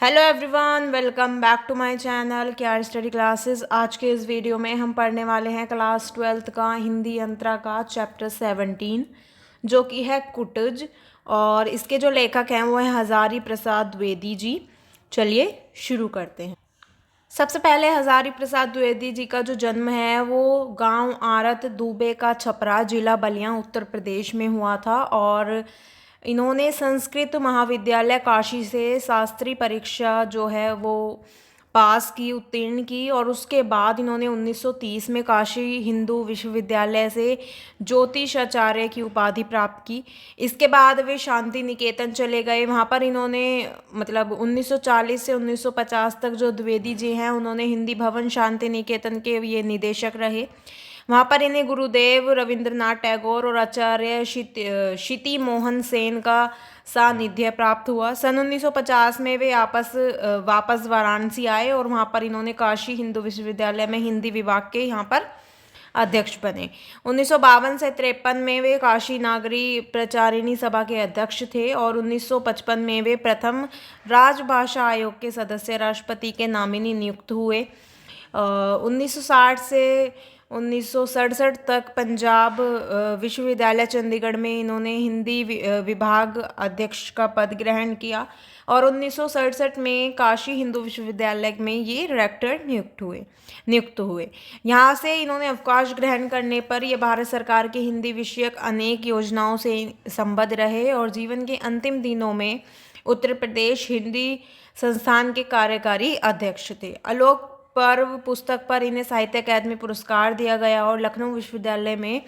Hello everyone, welcome back to my channel KR study classes. आज के इस video में हम पढ़ने वाले हैं क्लास 12th का हिंदी अंतरा का चैप्टर 17 जो कि है कुटज। और इसके जो लेखक हैं वो हैं हजारी प्रसाद द्विवेदी जी। चलिए शुरू करते हैं। सबसे पहले हजारी प्रसाद द्विवेदी जी का जो जन्म है वो गांव आरत दूबे का छपरा, जिला बलिया, उत्तर प्रदेश में हुआ था। और इन्होंने संस्कृत महाविद्यालय काशी से शास्त्री परीक्षा जो है वो पास की, उत्तीर्ण की। और उसके बाद इन्होंने 1930 में काशी हिंदू विश्वविद्यालय से ज्योतिष आचार्य की उपाधि प्राप्त की। इसके बाद वे शांति निकेतन चले गए। वहाँ पर इन्होंने 1940 से 1950 तक जो द्विवेदी जी हैं उन्होंने हिंदी भवन शांति निकेतन के ये निदेशक रहे। वहाँ पर इन्हें गुरुदेव रविंद्रनाथ टैगोर और आचार्य क्षिति मोहन सेन का सानिध्य प्राप्त हुआ। सन 1950 में वे वापस वाराणसी आए और वहाँ पर इन्होंने काशी हिंदू विश्वविद्यालय में हिंदी विभाग के यहाँ पर अध्यक्ष बने। 1952 से 53 में वे काशी नागरी प्रचारिणी सभा के अध्यक्ष थे। और 1955 में वे प्रथम राजभाषा आयोग के सदस्य राष्ट्रपति के नामिनी नियुक्त हुए। 1960 से 1967 तक पंजाब विश्वविद्यालय चंडीगढ़ में इन्होंने हिंदी विभाग अध्यक्ष का पद ग्रहण किया। और 1967 में काशी हिंदू विश्वविद्यालय में ये रेक्टर नियुक्त हुए। यहाँ से इन्होंने अवकाश ग्रहण करने पर ये भारत सरकार के हिंदी विषयक अनेक योजनाओं से संबद्ध रहे। और जीवन के अंतिम दिनों में उत्तर प्रदेश हिंदी संस्थान के कार्यकारी अध्यक्ष थे। आलोक पर्व पुस्तक पर इन्हें साहित्य अकादमी पुरस्कार दिया गया और लखनऊ विश्वविद्यालय में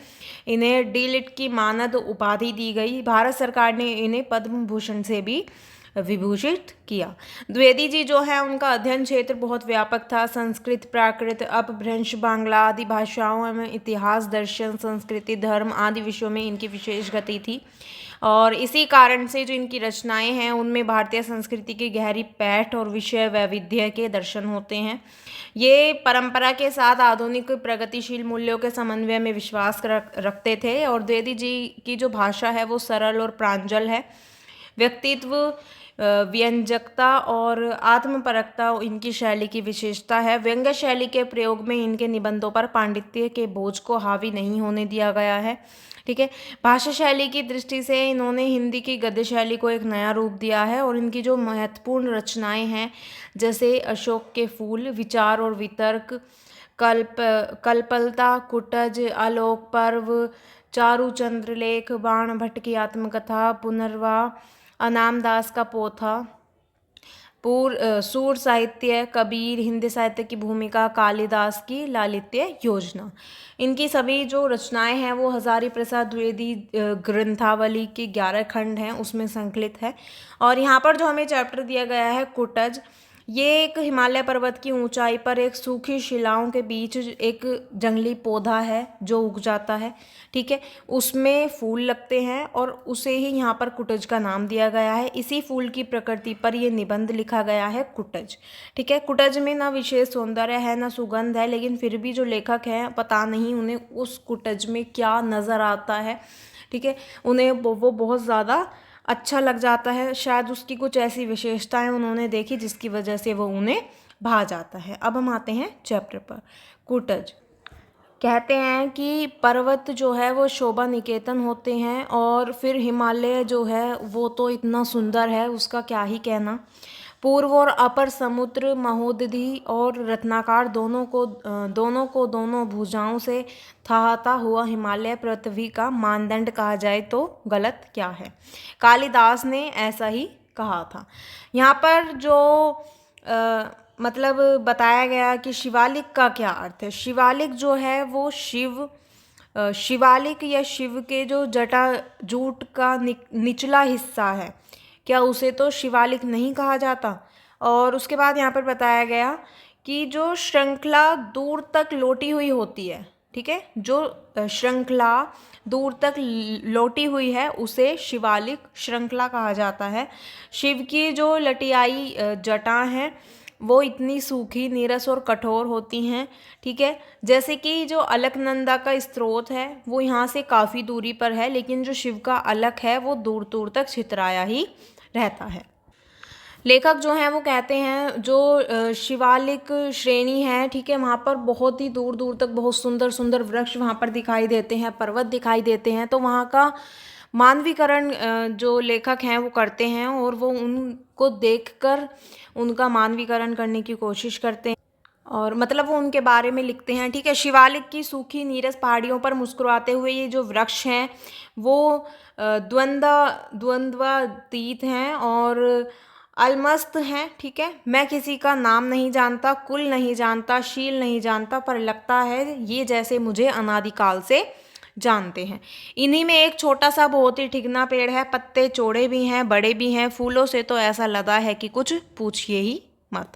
इन्हें डी.लिट की मानद उपाधि दी गई। भारत सरकार ने इन्हें पद्म भूषण से भी विभूषित किया। द्विवेदी जी जो है उनका अध्ययन क्षेत्र बहुत व्यापक था। संस्कृत, प्राकृत, अपभ्रंश, बांग्ला आदि भाषाओं में इतिहास, दर्शन, संस्कृति, धर्म आदि विषयों में इनकी विशेष गति थी। और इसी कारण से जो इनकी रचनाएं हैं उनमें भारतीय संस्कृति की गहरी पैठ और विषय वैविध्य के दर्शन होते हैं। ये परंपरा के साथ आधुनिक प्रगतिशील मूल्यों के समन्वय में विश्वास रखते थे। और द्विवेदी जी की जो भाषा है वो सरल और प्रांजल है। व्यक्तित्व, व्यंजकता और आत्मपरकता इनकी शैली की विशेषता है। व्यंग्य शैली के प्रयोग में इनके निबंधों पर पांडित्य के बोझ को हावी नहीं होने दिया गया है। ठीक है। भाषा शैली की दृष्टि से इन्होंने हिंदी की गद्य शैली को एक नया रूप दिया है। और इनकी जो महत्वपूर्ण रचनाएं हैं जैसे अशोक के फूल, विचार और वितर्क, कल्पलता, कुटज, आलोक पर्व, चारु चंद्रलेख, बाण भट्ट की आत्मकथा, पुनर्वा, अनाम दास का पोथा, सूर साहित्य, कबीर, हिंदी साहित्य की भूमिका, कालिदास की लालित्य योजना, इनकी सभी जो रचनाएं हैं वो हजारी प्रसाद द्विवेदी ग्रंथावली के 11 खंड हैं उसमें संकलित है। और यहाँ पर जो हमें चैप्टर दिया गया है कुटज, ये एक हिमालय पर्वत की ऊंचाई पर एक सूखी शिलाओं के बीच एक जंगली पौधा है जो उग जाता है। ठीक है। उसमें फूल लगते हैं और उसे ही यहाँ पर कुटज का नाम दिया गया है। इसी फूल की प्रकृति पर ये निबंध लिखा गया है कुटज। ठीक है। कुटज में ना विशेष सौंदर्य है ना सुगंध है, लेकिन फिर भी जो लेखक हैं पता नहीं उन्हें उस कुटज में क्या नज़र आता है। ठीक है। उन्हें वो बहुत ज़्यादा अच्छा लग जाता है। शायद उसकी कुछ ऐसी विशेषताएं उन्होंने देखी जिसकी वजह से वो उन्हें भा जाता है। अब हम आते हैं चैप्टर पर। कुटज कहते हैं कि पर्वत जो है वो शोभा निकेतन होते हैं और फिर हिमालय जो है वो तो इतना सुंदर है उसका क्या ही कहना। पूर्व और अपर समुद्र, महोदधि और रत्नाकर दोनों भुजाओं से थहाता हुआ हिमालय पृथ्वी का मानदंड कहा जाए तो गलत क्या है। कालिदास ने ऐसा ही कहा था। यहाँ पर जो मतलब बताया गया कि शिवालिक का क्या अर्थ है। शिवालिक जो है वो शिवालिक या शिव के जो जटाजूट का निचला हिस्सा है, क्या उसे तो शिवालिक नहीं कहा जाता। और उसके बाद यहाँ पर बताया गया कि जो श्रृंखला दूर तक लौटी हुई होती है, ठीक है, जो श्रृंखला दूर तक लौटी हुई है उसे शिवालिक श्रृंखला कहा जाता है। शिव की जो लटियाई जटा हैं वो इतनी सूखी, नीरस और कठोर होती हैं। ठीक है। जैसे कि जो अलकनंदा का स्रोत है वो यहाँ से काफ़ी दूरी पर है, लेकिन जो शिव का अलक है वो दूर दूर तक छितराया ही रहता है। लेखक जो हैं वो कहते हैं जो शिवालिक श्रेणी है, ठीक है, वहाँ पर बहुत ही दूर दूर तक बहुत सुंदर सुंदर वृक्ष वहाँ पर दिखाई देते हैं, पर्वत दिखाई देते हैं। तो वहाँ का मानवीकरण जो लेखक हैं वो करते हैं और वो उनको देखकर उनका मानवीकरण करने की कोशिश करते हैं और मतलब वो उनके बारे में लिखते हैं, ठीक है। शिवालिक की सूखी नीरस पहाड़ियों पर मुस्कुराते हुए ये जो वृक्ष हैं वो द्वंद्वातीत हैं और अलमस्त हैं, ठीक है। मैं किसी का नाम नहीं जानता, कुल नहीं जानता, शील नहीं जानता, पर लगता है ये जैसे मुझे अनादिकाल से जानते हैं। इन्हीं में एक छोटा सा बहुत ही ठिगना पेड़ है, पत्ते चौड़े भी हैं, बड़े भी हैं, फूलों से तो ऐसा लदा है कि कुछ पूछिए ही मत।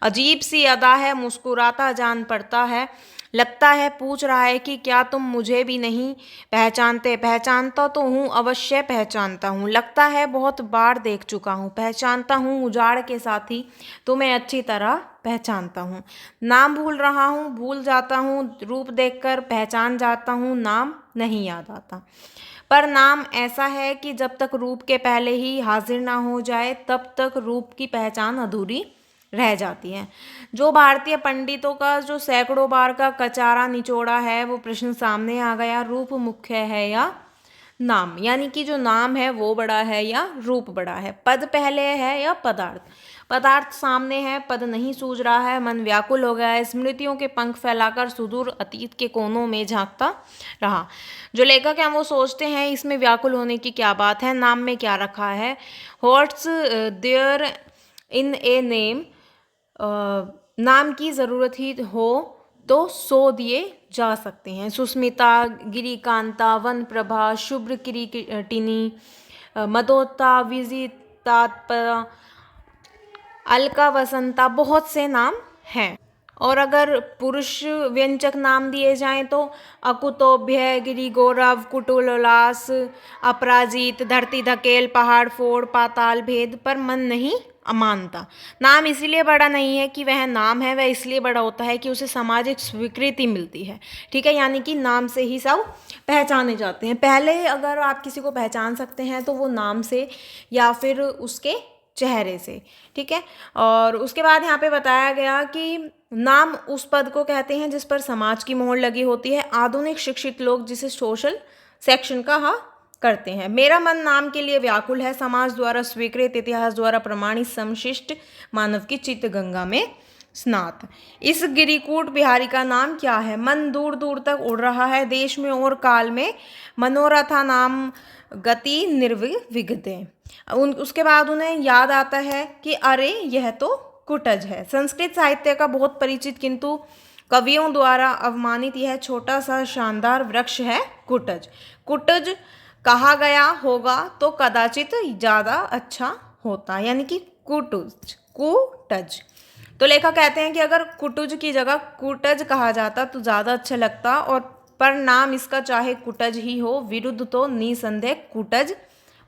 अजीब सी अदा है, मुस्कुराता जान पड़ता है, लगता है पूछ रहा है कि क्या तुम मुझे भी नहीं पहचानते। पहचानता तो हूँ, अवश्य पहचानता हूँ, लगता है बहुत बार देख चुका हूँ। पहचानता हूँ उजाड़ के साथ ही तुम्हें अच्छी तरह पहचानता हूँ। नाम भूल रहा हूँ, भूल जाता हूँ, रूप देखकर पहचान जाता हूँ, नाम नहीं याद आता। पर नाम ऐसा है कि जब तक रूप के पहले ही हाजिर ना हो जाए तब तक रूप की पहचान अधूरी रह जाती है। जो भारतीय पंडितों का जो सैकड़ों बार का कचारा निचोड़ा है वो प्रश्न सामने आ गया, रूप मुख्य है या नाम, यानी कि जो नाम है वो बड़ा है या रूप बड़ा है, पद पहले है या पदार्थ। पदार्थ सामने है, पद नहीं सूझ रहा है, मन व्याकुल हो गया है, स्मृतियों के पंख फैलाकर सुदूर अतीत के कोनों में झांकता रहा। जो लेखक हैं वो सोचते हैं इसमें व्याकुल होने की क्या बात है, नाम में क्या रखा है। What's there in a name, नाम की ज़रूरत ही हो तो सो दिए जा सकते हैं। सुस्मिता, गिरिकांता, वन प्रभा, शुभ्र किरीटिनी, मदोता, विजितात्परा, अलका वसंता, बहुत से नाम हैं। और अगर पुरुष व्यंजक नाम दिए जाएं तो अकुतोभ्य, गिरि गौरव, कुटुलोलास, अपराजित, धरती धकेल, पहाड़ फोड़, पाताल भेद, पर मन नहीं अमानता। नाम इसलिए बड़ा नहीं है कि वह नाम है, वह इसलिए बड़ा होता है कि उसे सामाजिक स्वीकृति मिलती है, ठीक है। यानी कि नाम से ही सब पहचाने जाते हैं। पहले अगर आप किसी को पहचान सकते हैं तो वो नाम से या फिर उसके चेहरे से, ठीक है। और उसके बाद यहाँ पे बताया गया कि नाम उस पद को कहते हैं जिस पर समाज की मोहर लगी होती है। आधुनिक शिक्षित लोग जिसे सोशल सेक्शन कहा करते हैं। मेरा मन नाम के लिए व्याकुल है, समाज द्वारा स्वीकृत, इतिहास द्वारा प्रमाणित, समशिष्ट मानव की चित्त गंगा में स्नात। इस गिरिकूट बिहारी का नाम क्या है। मन दूर दूर तक उड़ रहा है, देश में और काल में मनोरथा नाम गति निर्विघ्ने। उसके बाद उन्हें याद आता है कि अरे यह तो कुटज है। संस्कृत साहित्य का बहुत परिचित किंतु कवियों द्वारा अवमानित यह छोटा सा शानदार वृक्ष है कुटज। कुटज कहा गया होगा तो कदाचित ज़्यादा अच्छा होता, यानी कि कुटुज, कुटज। तो लेखक कहते हैं कि अगर कुटुज की जगह कुटज कहा जाता तो ज़्यादा अच्छा लगता, और पर नाम इसका चाहे कुटज ही हो, विरुद्ध तो निसंदेह कुटज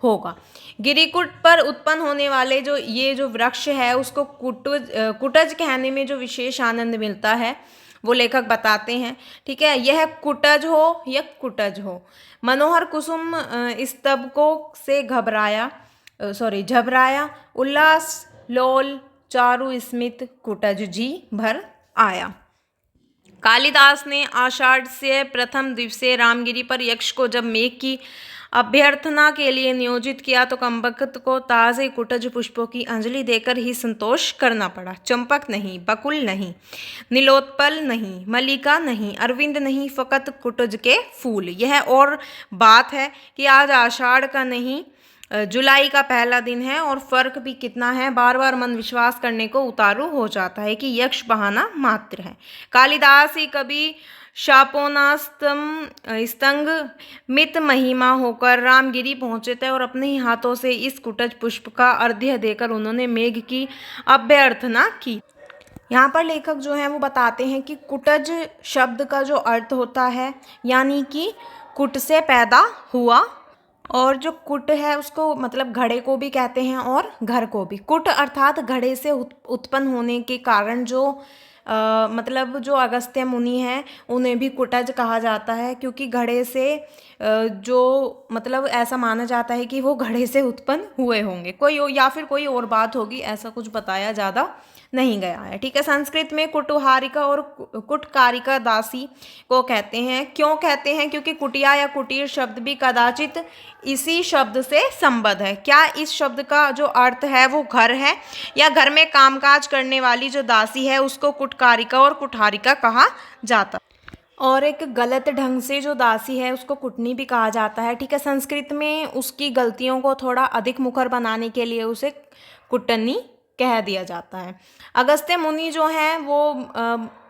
होगा। गिरिकुट पर उत्पन्न होने वाले जो ये जो वृक्ष है उसको कुटज कहने में जो विशेष आनंद मिलता है वो लेखक बताते हैं, ठीक है। यह कुटज हो या कुटज हो, मनोहर कुसुम स्तबकों से झबराया, उल्लास लोल चारु स्मित कुटज जी भर आया। कालिदास ने आषाढ़ से प्रथम दिवसे रामगिरी पर यक्ष को जब मेघ की अभ्यर्थना के लिए नियोजित किया तो कमबख्त को ताज़े कुटज पुष्पों की अंजलि देकर ही संतोष करना पड़ा। चंपक नहीं, बकुल नहीं, नीलोत्पल नहीं, मल्लिका नहीं, अरविंद नहीं, फकत कुटज के फूल। यह और बात है कि आज आषाढ़ का नहीं जुलाई का पहला दिन है, और फर्क भी कितना है। बार बार मन विश्वास करने को उतारू हो जाता है कि यक्ष बहाना मात्र है। कालिदास ही कभी शापोनास्तम स्तंग मित महिमा होकर रामगिरी पहुंचे थे और अपने ही हाथों से इस कुटज पुष्प का अर्घ्य देकर उन्होंने मेघ की अभ्यर्थना की। यहाँ पर लेखक जो हैं वो बताते हैं कि कुटज शब्द का जो अर्थ होता है, यानी कि कुट से पैदा हुआ, और जो कुट है उसको मतलब घड़े को भी कहते हैं और घर को भी। कुट अर्थात घड़े से उत्पन्न होने के कारण जो मतलब जो अगस्त्य मुनि हैं उन्हें भी कुटज कहा जाता है, क्योंकि घड़े से जो मतलब ऐसा माना जाता है कि वो घड़े से उत्पन्न हुए होंगे, या फिर कोई और बात होगी, ऐसा कुछ बताया ज़्यादा नहीं गया है। ठीक है। संस्कृत में कुटुहारिका और कुटकारिका दासी को कहते हैं। क्यों कहते हैं? क्योंकि कुटिया या कुटीर शब्द भी कदाचित इसी शब्द से संबद्ध है। क्या इस शब्द का जो अर्थ है वो घर है, या घर में कामकाज करने वाली जो दासी है उसको कुटकारिका और कुठारिका कहा जाता है। और एक गलत ढंग से जो दासी है उसको कुटनी भी कहा जाता है। ठीक है। संस्कृत में उसकी गलतियों को थोड़ा अधिक मुखर बनाने के लिए उसे कुटनी कह दिया जाता है। अगस्त्य मुनि जो हैं वो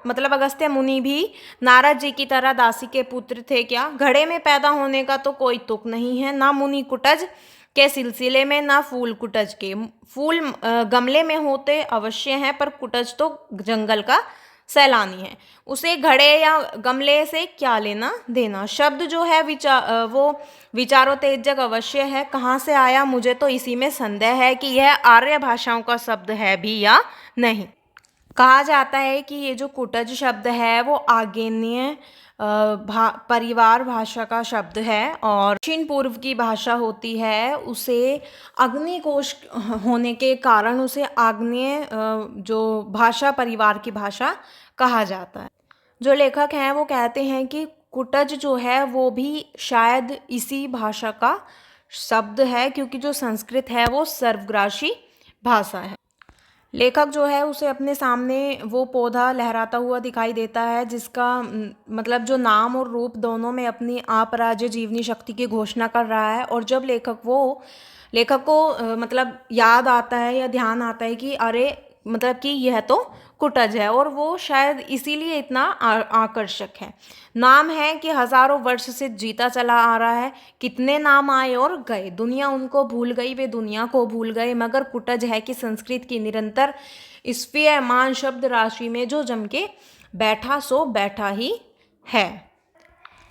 मतलब अगस्त्य मुनि भी नारद जी की तरह दासी के पुत्र थे क्या? घड़े में पैदा होने का तो कोई तुक नहीं है, ना मुनि कुटज के सिलसिले में, ना फूल कुटज के। फूल गमले में होते अवश्य हैं, पर कुटज तो जंगल का सैलानी है, उसे घड़े या गमले से क्या लेना देना। शब्द जो है वो विचारोत्तेजक अवश्य है। कहाँ से आया, मुझे तो इसी में संदेह है कि यह आर्य भाषाओं का शब्द है भी या नहीं। कहा जाता है कि ये जो कुटज शब्द है वो आग्नेय परिवार भाषा का शब्द है, और दक्षिण पूर्व की भाषा होती है। उसे अग्निकोश होने के कारण उसे आग्नेय जो भाषा परिवार की भाषा कहा जाता है। जो लेखक हैं वो कहते हैं कि कुटज जो है वो भी शायद इसी भाषा का शब्द है, क्योंकि जो संस्कृत है वो सर्वग्रासी भाषा है। लेखक जो है उसे अपने सामने वो पौधा लहराता हुआ दिखाई देता है जिसका मतलब जो नाम और रूप दोनों में अपनी अपराज्य जीवनी शक्ति की घोषणा कर रहा है। और जब लेखक को मतलब याद आता है या ध्यान आता है कि अरे मतलब कि यह तो कुटज है, और वो शायद इसीलिए इतना आकर्षक है। नाम है कि हजारों वर्ष से जीता चला आ रहा है, कितने नाम आए और गए, दुनिया उनको भूल गई, वे दुनिया को भूल गए, मगर कुटज है कि संस्कृत की निरंतर स्फीयमान शब्द राशि में जो जम के बैठा सो बैठा ही है।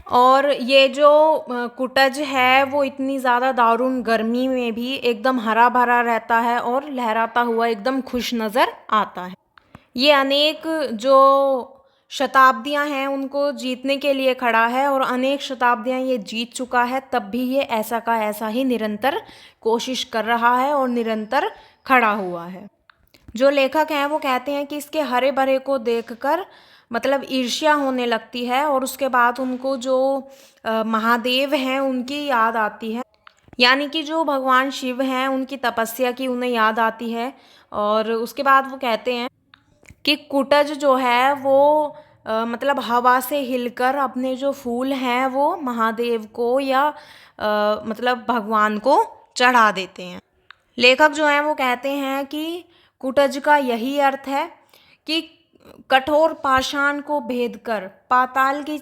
और ये जो कुटज है वो इतनी ज़्यादा दारुण गर्मी में भी एकदम हरा भरा रहता है और लहराता हुआ एकदम खुश नज़र आता है। ये अनेक जो शताब्दियां हैं उनको जीतने के लिए खड़ा है, और अनेक शताब्दियां ये जीत चुका है, तब भी ये ऐसा का ऐसा ही निरंतर कोशिश कर रहा है और निरंतर खड़ा हुआ है। जो लेखक हैं वो कहते हैं कि इसके हरे भरे को देखकर मतलब ईर्ष्या होने लगती है, और उसके बाद उनको जो महादेव हैं उनकी याद आती है, यानी कि जो भगवान शिव हैं उनकी तपस्या की उन्हें याद आती है। और उसके बाद वो कहते हैं कि कुटज जो है वो मतलब हवा से हिलकर अपने जो फूल हैं वो महादेव को या मतलब भगवान को चढ़ा देते हैं। लेखक जो हैं वो कहते हैं कि कुटज का यही अर्थ है कि कठोर पाषाण को भेद कर पाताल की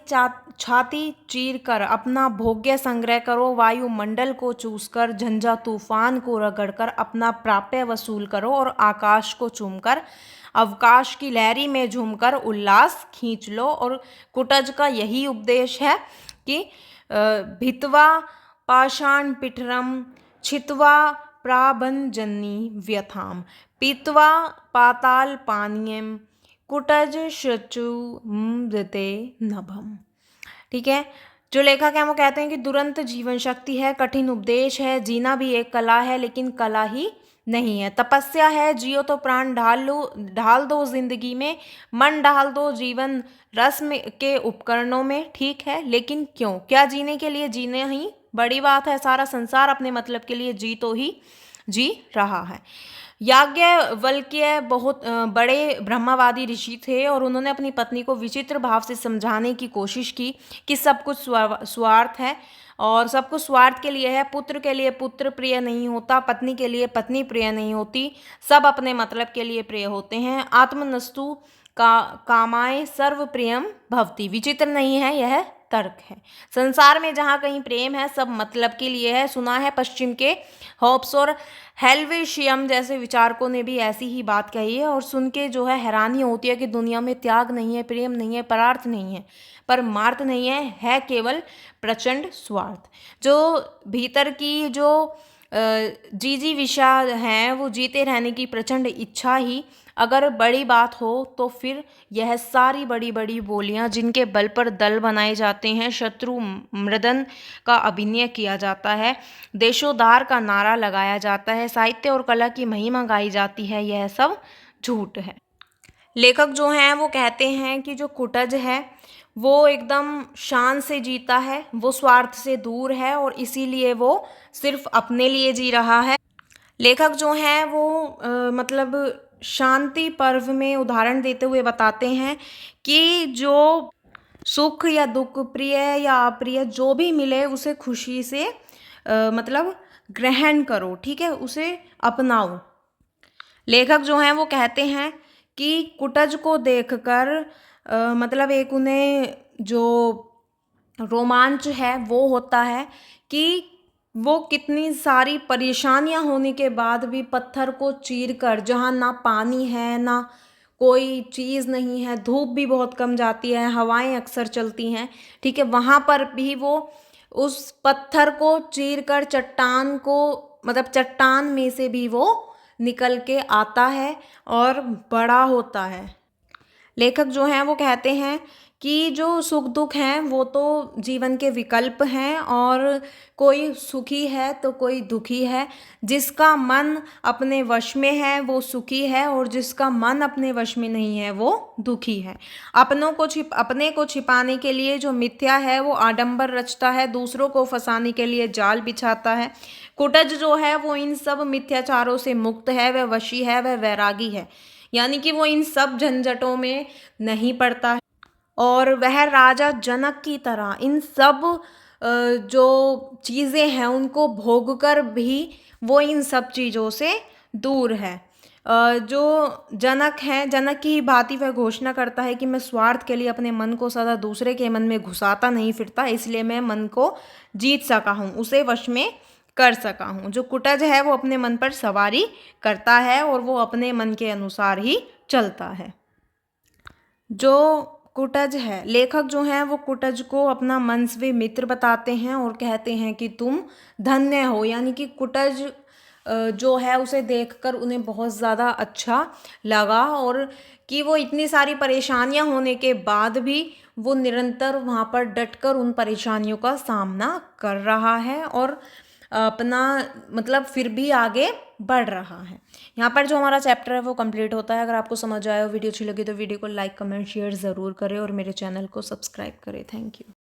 छाती चीर कर अपना भोग्य संग्रह करो, वायुमंडल को चूस कर झंझा तूफान को रगड़कर अपना प्राप्य वसूल करो, और आकाश को चूमकर अवकाश की लहरी में झूमकर उल्लास खींच लो। और कुटज का यही उपदेश है कि भित्वा पाषाण पिठरम छित्वा प्राभंजनी व्यथाम पीत्वा पाताल पानीयम कुटज शचु मृते नभम। ठीक है। जो लेखक हैं वो कहते हैं कि दुरंत जीवन शक्ति है, कठिन उपदेश है, जीना भी एक कला है, लेकिन कला ही नहीं है, तपस्या है। जियो तो प्राण ढाल दो जिंदगी में, मन डाल दो जीवन रस में के उपकरणों में। ठीक है, लेकिन क्यों? क्या जीने के लिए? जीने ही बड़ी बात है। सारा संसार अपने मतलब के लिए जी रहा है। याज्ञवल्क्य बहुत बड़े ब्रह्मवादी ऋषि थे, और उन्होंने अपनी पत्नी को विचित्र भाव से समझाने की कोशिश की कि सब कुछ स्वार्थ है, और सब कुछ स्वार्थ के लिए है। पुत्र के लिए पुत्र प्रिय नहीं होता, पत्नी के लिए पत्नी प्रिय नहीं होती, सब अपने मतलब के लिए प्रिय होते हैं। आत्मनस्तु कामाय सर्व प्रियम भवति। विचित्र नहीं है, यह तर्क है। संसार में जहाँ कहीं प्रेम है सब मतलब के लिए है। सुना है पश्चिम के होब्स और हेल्वेशियम जैसे विचारकों ने भी ऐसी ही बात कही है, और सुन के जो है हैरानी होती है कि दुनिया में त्याग नहीं है, प्रेम नहीं है, परार्थ नहीं है, परमार्थ नहीं है केवल प्रचंड स्वार्थ। जो भीतर की जो जिजीविषा है वो जीते रहने की प्रचंड इच्छा ही अगर बड़ी बात हो तो फिर यह सारी बड़ी बड़ी बोलियां जिनके बल पर दल बनाए जाते हैं, शत्रु मृदन का अभिनय किया जाता है, देशोद्धार का नारा लगाया जाता है, साहित्य और कला की महिमा गाई जाती है, यह सब झूठ है। लेखक जो हैं वो कहते हैं कि जो कुटज है वो एकदम शान से जीता है, वो स्वार्थ से दूर है और इसीलिए वो सिर्फ अपने लिए जी रहा है। लेखक जो हैं वो मतलब शांति पर्व में उदाहरण देते हुए बताते हैं कि जो सुख या दुख, प्रिय या अप्रिय जो भी मिले उसे खुशी से मतलब ग्रहण करो, ठीक है, उसे अपनाओ। लेखक जो हैं वो कहते हैं कि कुटज को देखकर मतलब एक उन्हें जो रोमांच है वो होता है कि वो कितनी सारी परेशानियां होने के बाद भी पत्थर को चीर कर, जहाँ ना पानी है ना कोई चीज़ नहीं है, धूप भी बहुत कम जाती है, हवाएं अक्सर चलती हैं, ठीक है, वहाँ पर भी वो उस पत्थर को चीर कर चट्टान को मतलब चट्टान में से भी वो निकल के आता है और बड़ा होता है। लेखक जो हैं वो कहते हैं कि जो सुख दुख हैं वो तो जीवन के विकल्प हैं और कोई सुखी है तो कोई दुखी है, जिसका मन अपने वश में है वो सुखी है और जिसका मन अपने वश में नहीं है वो दुखी है। अपने को छिपाने के लिए जो मिथ्या है वो आडंबर रचता है, दूसरों को फंसाने के लिए जाल बिछाता है। कुटज जो है वो इन सब मिथ्याचारों से मुक्त है, वह वशी है, वह वैरागी है, यानी कि वो इन सब झंझटों में नहीं पड़ता है और वह राजा जनक की तरह इन सब जो चीज़ें हैं उनको भोग कर भी वो इन सब चीज़ों से दूर है। जो जनक हैं, जनक की भांति वह घोषणा करता है कि मैं स्वार्थ के लिए अपने मन को सदा दूसरे के मन में घुसाता नहीं फिरता, इसलिए मैं मन को जीत सका हूँ, उसे वश में कर सका हूँ। जो कुटज है वो अपने मन पर सवारी करता है और वो अपने मन के अनुसार ही चलता है। जो कुटज है, लेखक जो हैं वो कुटज को अपना मनस्वी मित्र बताते हैं और कहते हैं कि तुम धन्य हो, यानी कि कुटज जो है उसे देखकर उन्हें बहुत ज़्यादा अच्छा लगा और कि वो इतनी सारी परेशानियां होने के बाद भी वो निरंतर वहाँ पर डटकर उन परेशानियों का सामना कर रहा है और अपना मतलब फिर भी आगे बढ़ रहा है। यहाँ पर जो हमारा चैप्टर है वो कंप्लीट होता है। अगर आपको समझ आया हो, वीडियो अच्छी लगी तो वीडियो को लाइक कमेंट शेयर ज़रूर करें और मेरे चैनल को सब्सक्राइब करें। Thank you.